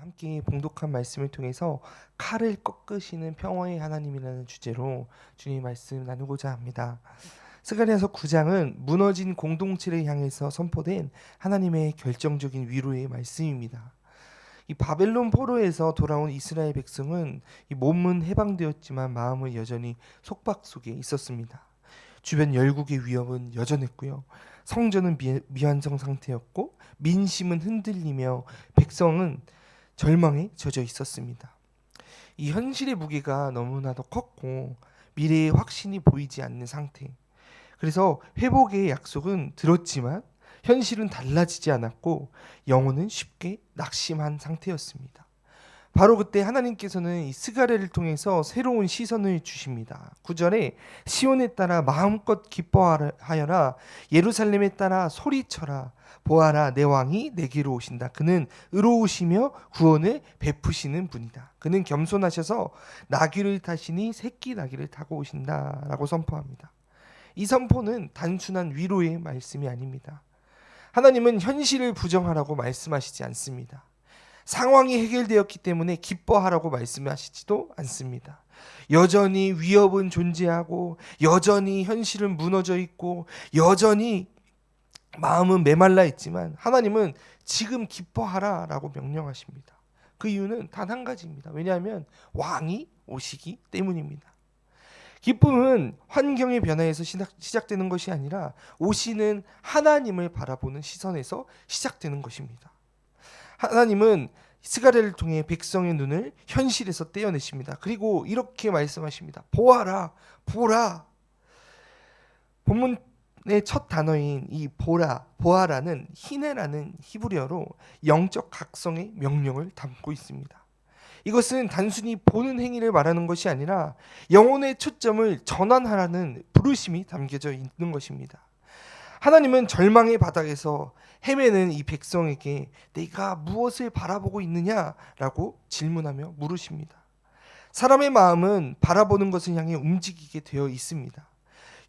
함께 봉독한 말씀을 통해서 칼을 꺾으시는 평화의 하나님이라는 주제로 주님 말씀 나누고자 합니다. 스가랴서 9장은 무너진 공동체를 향해서 선포된 하나님의 결정적인 위로의 말씀입니다. 이 바벨론 포로에서 돌아온 이스라엘 백성은 이 몸은 해방되었지만 마음은 여전히 속박 속에 있었습니다. 주변 열국의 위협은 여전했고요. 성전은 미완성 상태였고 민심은 흔들리며 백성은 절망에 젖어 있었습니다. 이 현실의 무게가 너무나도 컸고 미래의 확신이 보이지 않는 상태. 그래서 회복의 약속은 들었지만 현실은 달라지지 않았고 영혼은 쉽게 낙심한 상태였습니다. 바로 그때 하나님께서는 이 스가랴를 통해서 새로운 시선을 주십니다. 9절에 시온에 따라 마음껏 기뻐하여라, 예루살렘에 따라 소리쳐라, 보아라, 내 왕이 내게로 오신다. 그는 의로우시며 구원을 베푸시는 분이다. 그는 겸손하셔서 나귀를 타시니 새끼 나귀를 타고 오신다라고 선포합니다. 이 선포는 단순한 위로의 말씀이 아닙니다. 하나님은 현실을 부정하라고 말씀하시지 않습니다. 상황이 해결되었기 때문에 기뻐하라고 말씀하시지도 않습니다. 여전히 위협은 존재하고 여전히 현실은 무너져 있고 여전히 마음은 메말라 있지만 하나님은 지금 기뻐하라 라고 명령하십니다. 그 이유는 단 한 가지입니다. 왜냐하면 왕이 오시기 때문입니다. 기쁨은 환경의 변화에서 시작되는 것이 아니라 오시는 하나님을 바라보는 시선에서 시작되는 것입니다. 하나님은 스가랴를 통해 백성의 눈을 현실에서 떼어내십니다. 그리고 이렇게 말씀하십니다. 보아라, 보라. 본문의 첫 단어인 이 보아라는 히네라는 히브리어로 영적 각성의 명령을 담고 있습니다. 이것은 단순히 보는 행위를 말하는 것이 아니라 영혼의 초점을 전환하라는 부르심이 담겨져 있는 것입니다. 하나님은 절망의 바닥에서 헤매는 이 백성에게 내가 무엇을 바라보고 있느냐라고 질문하며 물으십니다. 사람의 마음은 바라보는 것을 향해 움직이게 되어 있습니다.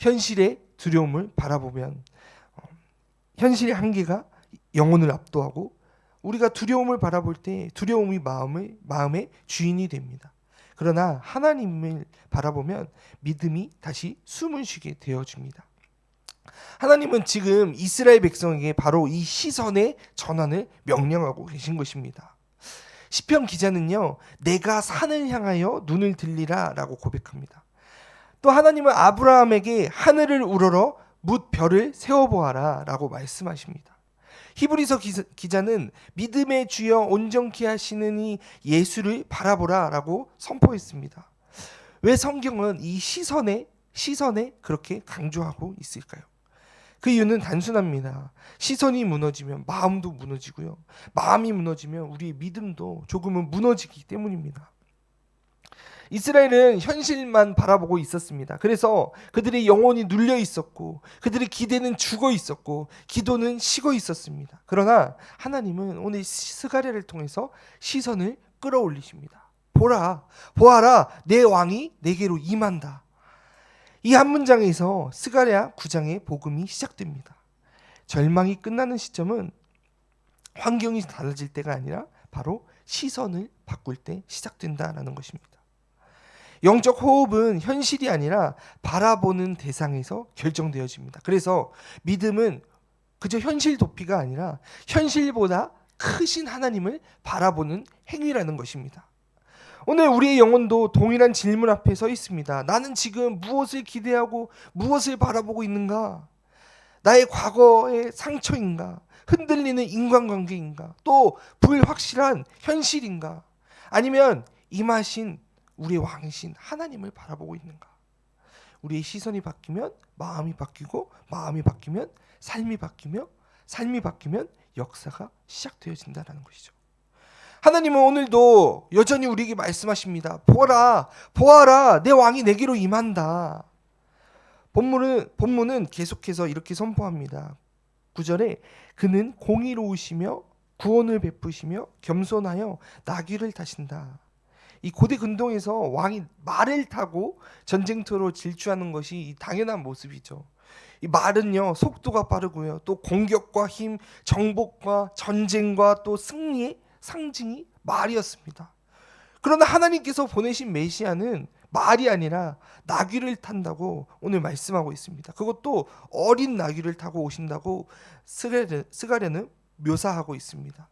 현실의 두려움을 바라보면 현실의 한계가 영혼을 압도하고 우리가 두려움을 바라볼 때 두려움이 마음의 주인이 됩니다. 그러나 하나님을 바라보면 믿음이 다시 숨을 쉬게 되어줍니다. 하나님은 지금 이스라엘 백성에게 바로 이 시선의 전환을 명령하고 계신 것입니다. 시편 기자는요, 내가 산을 향하여 눈을 들리라 라고 고백합니다. 또 하나님은 아브라함에게 하늘을 우러러 뭇 별을 세워보아라 라고 말씀하십니다. 히브리서 기자는 믿음의 주여 온전케 하시는 이 예수를 바라보라 라고 선포했습니다. 왜 성경은 이 시선에 그렇게 강조하고 있을까요? 그 이유는 단순합니다. 시선이 무너지면 마음도 무너지고요. 마음이 무너지면 우리의 믿음도 조금은 무너지기 때문입니다. 이스라엘은 현실만 바라보고 있었습니다. 그래서 그들의 영혼이 눌려 있었고 그들의 기대는 죽어 있었고 기도는 식어 있었습니다. 그러나 하나님은 오늘 스가랴를 통해서 시선을 끌어올리십니다. 보아라, 내 왕이 내게로 임한다. 이 한 문장에서 스가랴 9장의 복음이 시작됩니다. 절망이 끝나는 시점은 환경이 달라질 때가 아니라 바로 시선을 바꿀 때 시작된다라는 것입니다. 영적 호흡은 현실이 아니라 바라보는 대상에서 결정되어집니다. 그래서 믿음은 그저 현실 도피가 아니라 현실보다 크신 하나님을 바라보는 행위라는 것입니다. 오늘 우리의 영혼도 동일한 질문 앞에 서 있습니다. 나는 지금 무엇을 기대하고 무엇을 바라보고 있는가? 나의 과거의 상처인가? 흔들리는 인간관계인가? 또 불확실한 현실인가? 아니면 임하신 우리의 왕이신 하나님을 바라보고 있는가? 우리의 시선이 바뀌면 마음이 바뀌고 마음이 바뀌면 삶이 바뀌며 삶이 바뀌면 역사가 시작되어진다는 것이죠. 하나님은 오늘도 여전히 우리에게 말씀하십니다. 보아라, 내 왕이 내게로 임한다. 본문은 계속해서 이렇게 선포합니다. 9절에 그는 공의로우시며 구원을 베푸시며 겸손하여 나귀를 타신다. 이 고대 근동에서 왕이 말을 타고 전쟁터로 질주하는 것이 당연한 모습이죠. 이 말은요, 속도가 빠르고요, 또 공격과 힘, 정복과 전쟁과 또 승리의 상징이 말이었습니다. 그러나 하나님께서 보내신 메시아는 말이 아니라 나귀를 탄다고 오늘 말씀하고 있습니다. 그것도 어린 나귀를 타고 오신다고 스가랴는 묘사하고 있습니다.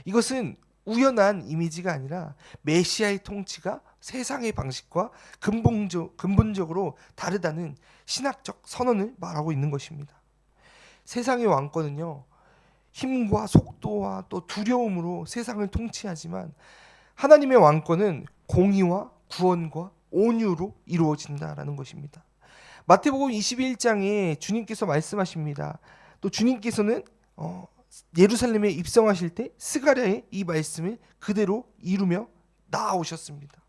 이것은 우연한 이미지가 아니라 메시아의 통치가 세상의 방식과 근본적으로 다르다는 신학적 선언을 말하고 있는 것입니다. 세상의 왕권은요, 힘과 속도와 또 두려움으로 세상을 통치하지만 하나님의 왕권은 공의와 구원과 온유로 이루어진다라는 것입니다. 마태복음 21장에 주님께서 말씀하십니다. 또 주님께서는 예루살렘에 입성하실 때 스가랴의 이 말씀을 그대로 이루며 나아오셨습니다.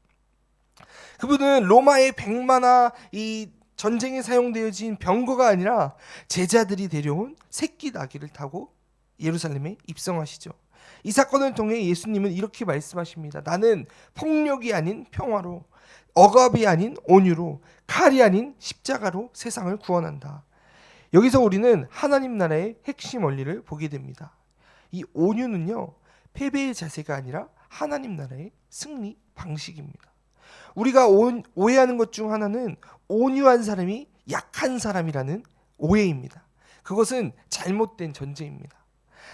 그분은 로마의 백마나 이 전쟁에 사용되어진 병거가 아니라 제자들이 데려온 새끼 나귀를 타고 예루살렘에 입성하시죠. 이 사건을 통해 예수님은 이렇게 말씀하십니다. 나는 폭력이 아닌 평화로, 억압이 아닌 온유로, 칼이 아닌 십자가로 세상을 구원한다. 여기서 우리는 하나님 나라의 핵심 원리를 보게 됩니다. 이 온유는요, 패배의 자세가 아니라 하나님 나라의 승리 방식입니다. 우리가 오해하는 것 중 하나는 온유한 사람이 약한 사람이라는 오해입니다. 그것은 잘못된 전제입니다.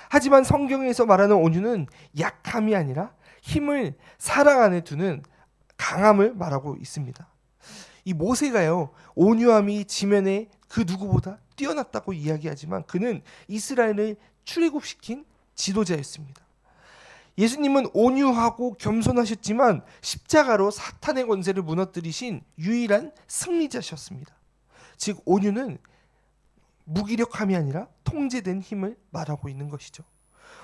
하지만 성경에서 말하는 온유는 약함이 아니라 힘을 사랑 안에 두는 강함을 말하고 있습니다. 이 모세가요, 온유함이 지면에 그 누구보다 뛰어났다고 이야기하지만 그는 이스라엘을 출애굽시킨 지도자였습니다. 예수님은 온유하고 겸손하셨지만 십자가로 사탄의 권세를 무너뜨리신 유일한 승리자셨습니다. 즉 온유는 무기력함이 아니라 통제된 힘을 말하고 있는 것이죠.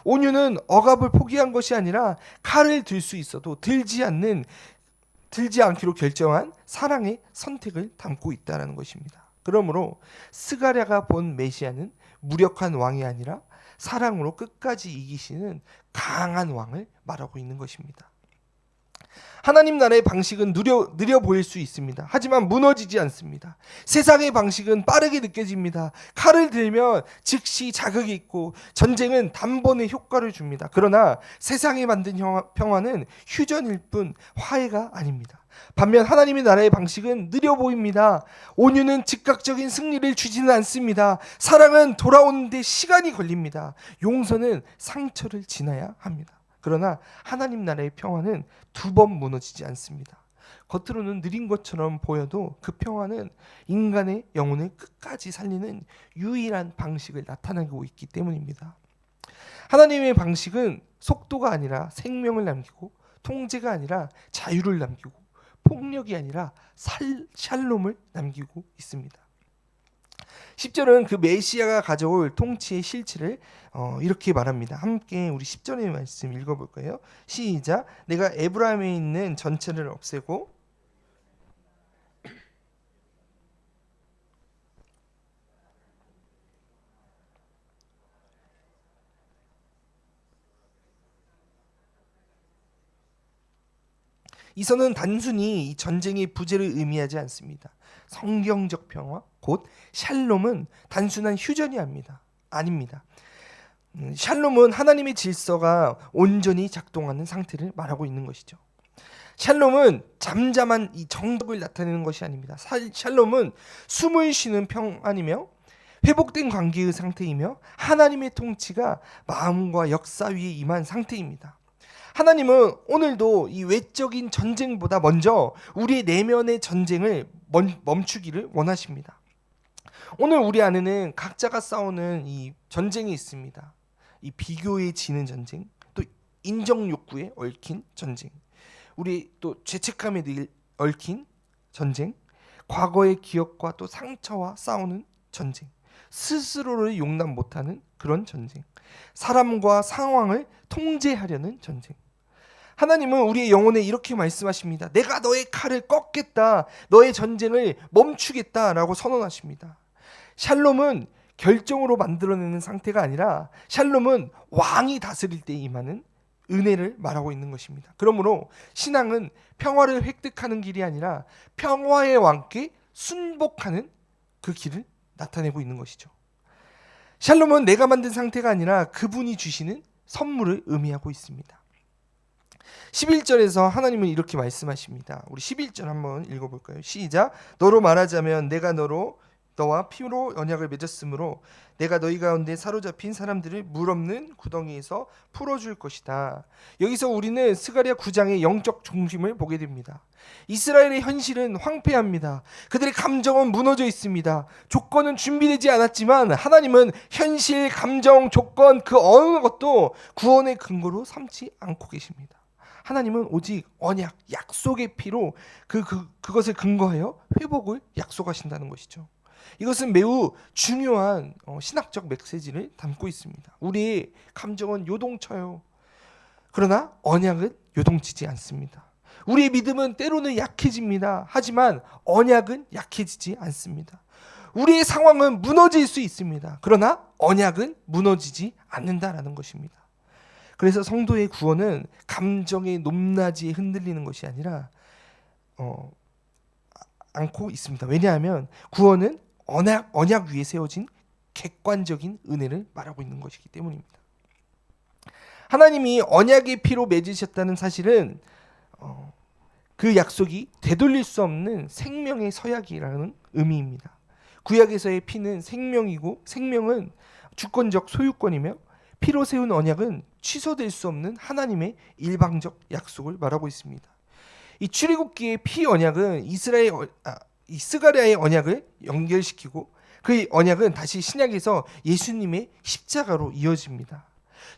온유는 억압을 포기한 것이 아니라 칼을 들 수 있어도 들지 않기로 결정한 사랑의 선택을 담고 있다는 것입니다. 그러므로 스가랴가 본 메시아는 무력한 왕이 아니라 사랑으로 끝까지 이기시는 강한 왕을 말하고 있는 것입니다. 하나님 나라의 방식은 느려 보일 수 있습니다. 하지만 무너지지 않습니다. 세상의 방식은 빠르게 느껴집니다. 칼을 들면 즉시 자극이 있고 전쟁은 단번에 효과를 줍니다. 그러나 세상이 만든 평화는 휴전일 뿐 화해가 아닙니다. 반면 하나님의 나라의 방식은 느려 보입니다. 온유는 즉각적인 승리를 주지는 않습니다. 사랑은 돌아오는데 시간이 걸립니다. 용서는 상처를 지나야 합니다. 그러나 하나님 나라의 평화는 두 번 무너지지 않습니다. 겉으로는 느린 것처럼 보여도 그 평화는 인간의 영혼을 끝까지 살리는 유일한 방식을 나타내고 있기 때문입니다. 하나님의 방식은 속도가 아니라 생명을 남기고, 통제가 아니라 자유를 남기고, 폭력이 아니라 샬롬을 남기고 있습니다. 10절은 그 메시아가 가져올 통치의 실체를 이렇게 말합니다. 함께 우리 10절의 말씀 읽어볼까요? 시작. 내가 에브라임에 있는 전체를 없애고 이 선은 단순히 이 전쟁의 부재를 의미하지 않습니다. 성경적 평화, 곧 샬롬은 단순한 휴전이 아닙니다. 샬롬은 하나님의 질서가 온전히 작동하는 상태를 말하고 있는 것이죠. 샬롬은 잠잠한 이 정적을 나타내는 것이 아닙니다. 샬롬은 숨을 쉬는 평안이며 회복된 관계의 상태이며 하나님의 통치가 마음과 역사 위에 임한 상태입니다. 하나님은 오늘도 이 외적인 전쟁보다 먼저 우리의 내면의 전쟁을 멈추기를 원하십니다. 오늘 우리 안에는 각자가 싸우는 이 전쟁이 있습니다. 이 비교에 지는 전쟁, 또 인정 욕구에 얽힌 전쟁, 우리 또 죄책감에 얽힌 전쟁, 과거의 기억과 또 상처와 싸우는 전쟁, 스스로를 용납 못하는 그런 전쟁, 사람과 상황을 통제하려는 전쟁. 하나님은 우리의 영혼에 이렇게 말씀하십니다. 내가 너의 칼을 꺾겠다. 너의 전쟁을 멈추겠다라고 선언하십니다. 샬롬은 결정으로 만들어내는 상태가 아니라 샬롬은 왕이 다스릴 때 임하는 은혜를 말하고 있는 것입니다. 그러므로 신앙은 평화를 획득하는 길이 아니라 평화의 왕께 순복하는 그 길을 나타내고 있는 것이죠. 샬롬은 내가 만든 상태가 아니라 그분이 주시는 선물을 의미하고 있습니다. 11절에서 하나님은 이렇게 말씀하십니다. 우리 11절 한번 읽어볼까요? 시작. 너로 말하자면 내가 너와 피로 언약을 맺었으므로 내가 너희 가운데 사로잡힌 사람들을 물 없는 구덩이에서 풀어줄 것이다. 여기서 우리는 스가랴 9장의 영적 중심을 보게 됩니다. 이스라엘의 현실은 황폐합니다. 그들의 감정은 무너져 있습니다. 조건은 준비되지 않았지만 하나님은 현실, 감정, 조건 그 어느 것도 구원의 근거로 삼지 않고 계십니다. 하나님은 오직 언약, 약속의 피로 그것을 근거하여 회복을 약속하신다는 것이죠. 이것은 매우 중요한 신학적 메시지를 담고 있습니다. 우리의 감정은 요동쳐요. 그러나 언약은 요동치지 않습니다. 우리의 믿음은 때로는 약해집니다. 하지만 언약은 약해지지 않습니다. 우리의 상황은 무너질 수 있습니다. 그러나 언약은 무너지지 않는다라는 것입니다. 그래서 성도의 구원은 감정의 높낮이에 흔들리는 것이 아니라 않고 있습니다. 왜냐하면 구원은 언약 위에 세워진 객관적인 은혜를 말하고 있는 것이기 때문입니다. 하나님이 언약의 피로 맺으셨다는 사실은 그 약속이 되돌릴 수 없는 생명의 서약이라는 의미입니다. 구약에서의 피는 생명이고 생명은 주권적 소유권이며 피로 세운 언약은 취소될 수 없는 하나님의 일방적 약속을 말하고 있습니다. 이 출애굽기의 피 언약은 이 스가랴의 언약을 연결시키고 그 언약은 다시 신약에서 예수님의 십자가로 이어집니다.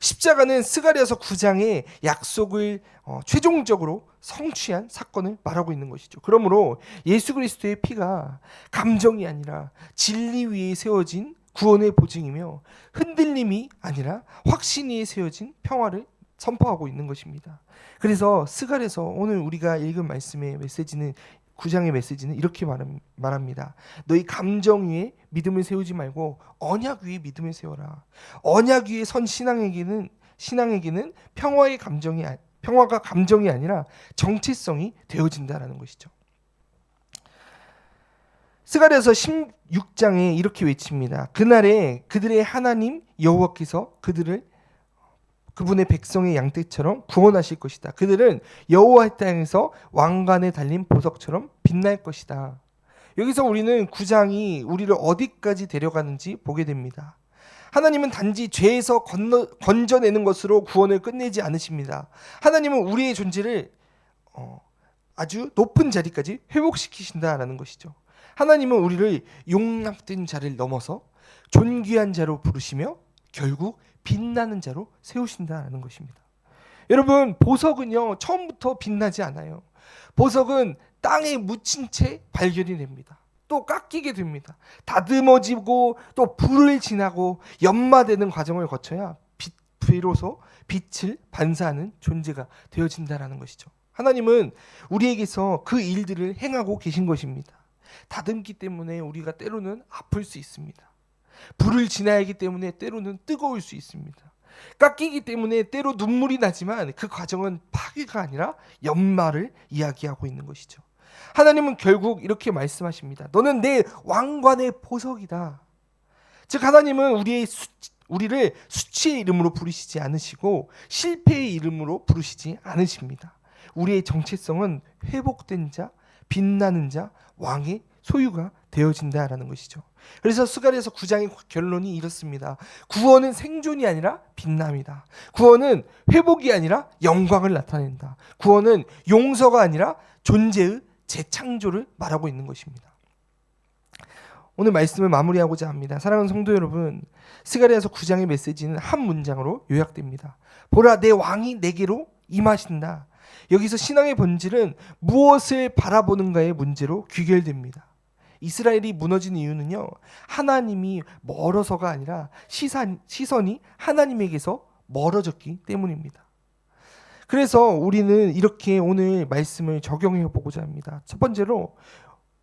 십자가는 스가랴서 9장의 약속을 최종적으로 성취한 사건을 말하고 있는 것이죠. 그러므로 예수 그리스도의 피가 감정이 아니라 진리 위에 세워진 구원의 보증이며 흔들림이 아니라 확신 위에 세워진 평화를 선포하고 있는 것입니다. 그래서 스가랴서 오늘 우리가 읽은 말씀의 메시지는 9장의 메시지는 이렇게 말합니다. 너희 감정 위에 믿음을 세우지 말고 언약 위에 믿음을 세워라. 언약 위에 선 신앙에게는 평화가 감정이 아니라 정체성이 되어진다라는 것이죠. 스가랴서 16장에 이렇게 외칩니다. 그날에 그들의 하나님 여호와께서 그분의 백성의 양떼처럼 구원하실 것이다. 그들은 여호와의 땅에서 왕관에 달린 보석처럼 빛날 것이다. 여기서 우리는 9장이 우리를 어디까지 데려가는지 보게 됩니다. 하나님은 단지 죄에서 건져내는 것으로 구원을 끝내지 않으십니다. 하나님은 우리의 존재를 아주 높은 자리까지 회복시키신다라는 것이죠. 하나님은 우리를 용납된 자를 넘어서 존귀한 자로 부르시며 결국 빛나는 자로 세우신다는 것입니다. 여러분, 보석은요 처음부터 빛나지 않아요. 보석은 땅에 묻힌 채 발견이 됩니다. 또 깎이게 됩니다. 다듬어지고 또 불을 지나고 연마되는 과정을 거쳐야 비로소 빛을 반사하는 존재가 되어진다는 것이죠. 하나님은 우리에게서 그 일들을 행하고 계신 것입니다. 다듬기 때문에 우리가 때로는 아플 수 있습니다. 불을 지나야 하기 때문에 때로는 뜨거울 수 있습니다. 깎이기 때문에 때로 눈물이 나지만 그 과정은 파괴가 아니라 연마를 이야기하고 있는 것이죠. 하나님은 결국 이렇게 말씀하십니다. 너는 내 왕관의 보석이다. 즉 하나님은 우리를 수치의 이름으로 부르시지 않으시고 실패의 이름으로 부르시지 않으십니다. 우리의 정체성은 회복된 자, 빛나는 자, 왕의 소유가 되어진다라는 것이죠. 그래서 스가랴서 9장의 결론이 이렇습니다. 구원은 생존이 아니라 빛남이다. 구원은 회복이 아니라 영광을 나타낸다. 구원은 용서가 아니라 존재의 재창조를 말하고 있는 것입니다. 오늘 말씀을 마무리하고자 합니다. 사랑하는 성도 여러분, 스가랴서 9장의 메시지는 한 문장으로 요약됩니다. 보라, 내 왕이 내게로 임하신다. 여기서 신앙의 본질은 무엇을 바라보는가의 문제로 귀결됩니다. 이스라엘이 무너진 이유는요, 하나님이 멀어서가 아니라 시선이 하나님에게서 멀어졌기 때문입니다. 그래서 우리는 이렇게 오늘 말씀을 적용해 보고자 합니다. 첫 번째로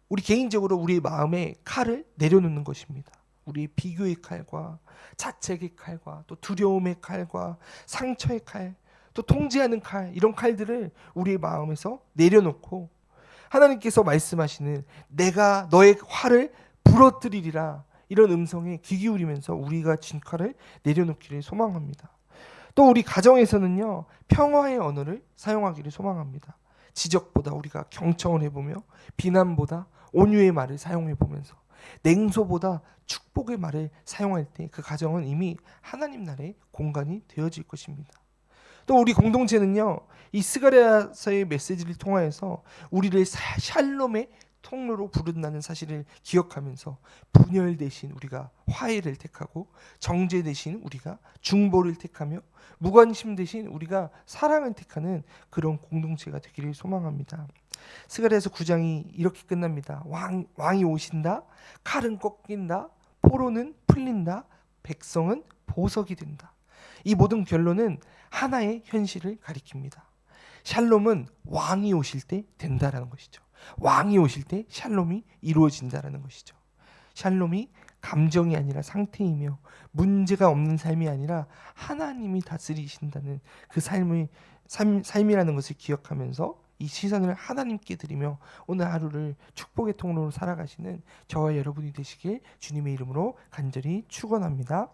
우리 개인적으로 우리의 마음에 칼을 내려놓는 것입니다. 우리의 비교의 칼과 자책의 칼과 또 두려움의 칼과 상처의 칼, 또 통제하는 칼, 이런 칼들을 우리의 마음에서 내려놓고 하나님께서 말씀하시는 내가 너의 화를 부러뜨리리라, 이런 음성에 귀 기울이면서 우리가 진 칼을 내려놓기를 소망합니다. 또 우리 가정에서는요, 평화의 언어를 사용하기를 소망합니다. 지적보다 우리가 경청을 해보며, 비난보다 온유의 말을 사용해 보면서, 냉소보다 축복의 말을 사용할 때 그 가정은 이미 하나님 나라의 공간이 되어질 것입니다. 또 우리 공동체는요, 이 스가랴서의 메시지를 통하여서 우리를 샬롬의 통로로 부른다는 사실을 기억하면서 분열 대신 우리가 화해를 택하고, 정죄 대신 우리가 중보를 택하며, 무관심 대신 우리가 사랑을 택하는 그런 공동체가 되기를 소망합니다. 스가랴서 9장이 이렇게 끝납니다. 왕이 오신다. 칼은 꺾인다. 포로는 풀린다. 백성은 보석이 된다. 이 모든 결론은 하나의 현실을 가리킵니다. 샬롬은 왕이 오실 때 된다라는 것이죠. 왕이 오실 때 샬롬이 이루어진다라는 것이죠. 샬롬이 감정이 아니라 상태이며, 문제가 없는 삶이 아니라 하나님이 다스리신다는 그 삶이라는 것을 기억하면서 이 시선을 하나님께 드리며 오늘 하루를 축복의 통로로 살아가시는 저와 여러분이 되시길 주님의 이름으로 간절히 축원합니다.